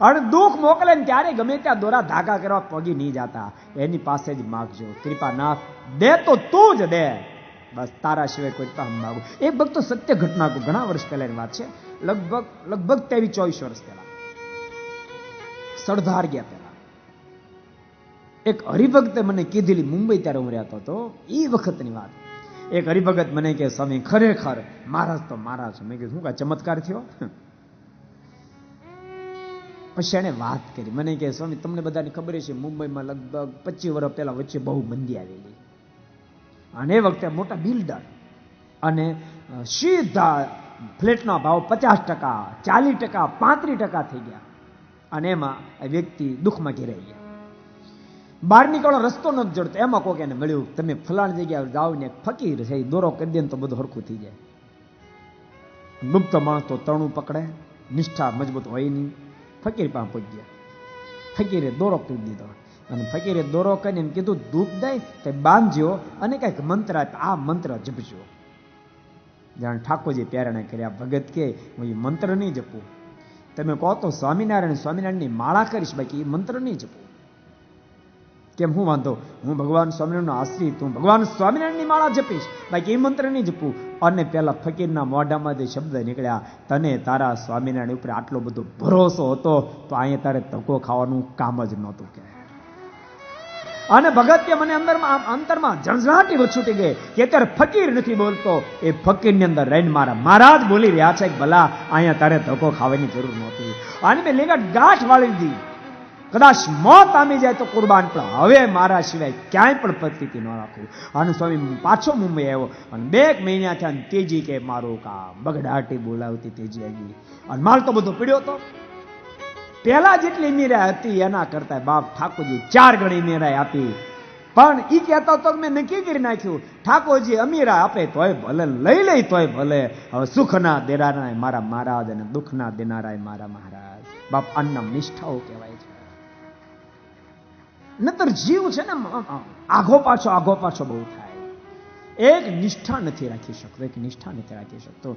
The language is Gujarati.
અને દુઃખ મોકલે ને ત્યારે ગમે ત્યાં દોરા ધાગા કરવા પગી નહીં જાતા, એની પાસે જ માગજો. કૃપાનાથ દે તો તું જ દે, બસ તારા સિવાય કોઈ પાસે માગું. એક ભક્ત સત્ય ઘટના ઘણા વર્ષ પહેલાની વાત છે, લગભગ 23-24 વર્ષ પહેલા સરદાર ગયા પહેલા એક હરિભક્તે મને કીધેલી, મુંબઈ ત્યારે હું રહેતો હતો એ વખતની વાત. એક હરિભગત મને કે સ્વામી ખરેખર મહારાજ તો મહારાજ. મેં કીધું શું કા ચમત્કાર થયો? પછી એને વાત કરી મને કે સ્વામી તમને બધાને ખબર છે મુંબઈમાં લગભગ 25 વર્ષ પહેલા વચ્ચે બહુ મંદી આવેલી, અને એ વખતે મોટા બિલ્ડર અને સીધા ફ્લેટના ભાવ 50%, 40%, 35% થઈ ગયા, અને એમાં આ વ્યક્તિ દુઃખમાં ઘેરાઈ ગયા. બહાર નીકળો રસ્તો નથી જડતો. એમાં કોક એને મળ્યું, તમે ફલાણ જગ્યાએ જાઓ ને ફકીર છે, દોરો કરી દે તો બધું હરખું થઈ જાય. ગુપ્ત માણસ તો તરણું પકડે, નિષ્ઠા મજબૂત હોય નહીં. ફકીર પાસે પહોંચી ગયા. ફકીરે દોરો કરી દીધો, અને ફકીરે દોરો કરીને એમ કીધું ધૂપ દઈ તે બાંધજો અને કંઈક મંત્ર આ મંત્ર જપજો. જાણે ઠાકોરજી પ્રેરણા કર્યા. ભગત કે હું એ મંત્ર નહીં જપું, તમે કહો તો સ્વામિનારાયણની માળા કરીશ, બાકી એ મંત્ર નહીં જપું. કેમ હું વાંધો, હું ભગવાન સ્વામિનારાયણનો આશ્રિત, હું ભગવાન સ્વામિનારાયણની માળા જપીશ, બાકી એ મંત્ર નહીં જપું. અને પેલા ફકીરના મોઢામાં જે શબ્દ નીકળ્યા, તને તારા સ્વામિનારાયણ ઉપર આટલો બધો ભરોસો હતો તો અહીંયા તારે ધક્કો ખાવાનું કામ જ નહોતું કે. અને ભગત કે મને અંતરમાં જણઝણાટી વછૂટી ગઈ કે અત્યારે ફકીર નથી બોલતો, એ ફકીરની અંદર રહીને મારા મહારાજ બોલી રહ્યા છે કે ભલા અહીંયા તારે ધક્કો ખાવાની જરૂર નહોતી. અને મેં લીંગટ ગાંઠ વાળી દીધી, કદાચ મોત આમી જાય તો કુરબાન, પણ હવે મારા સિવાય ક્યાંય પણ પરિસ્થિતિ ન રાખું. અને સ્વામી પાછો મુંબઈ આવ્યો, અને 2 મહિના થયા. તેજી કે મારું કામ બગડાટી બોલાવતી તેજી આવી, અને માલ તો બધો પીડ્યો હતો. પેલા જેટલી મીરા હતી એના કરતા બાપ ઠાકોરજી 4 ગણી મીરા આપી. પણ ઈ કહેતો તો મેં નક્કી કરી નાખ્યું, ઠાકોરજી અમીરા આપે તોય ભલે, લઈ લઈ તોય ભલે, હવે સુખના દેનારા મારા મહારાજ અને દુઃખના દેનારા મારા મહારાજ. બાપ આના નિષ્ઠાઓ કહેવાય છે. નતર જીવ છે ને આઘો પાછો બહુ થાય. એક નિષ્ઠા નથી રાખી શકતો,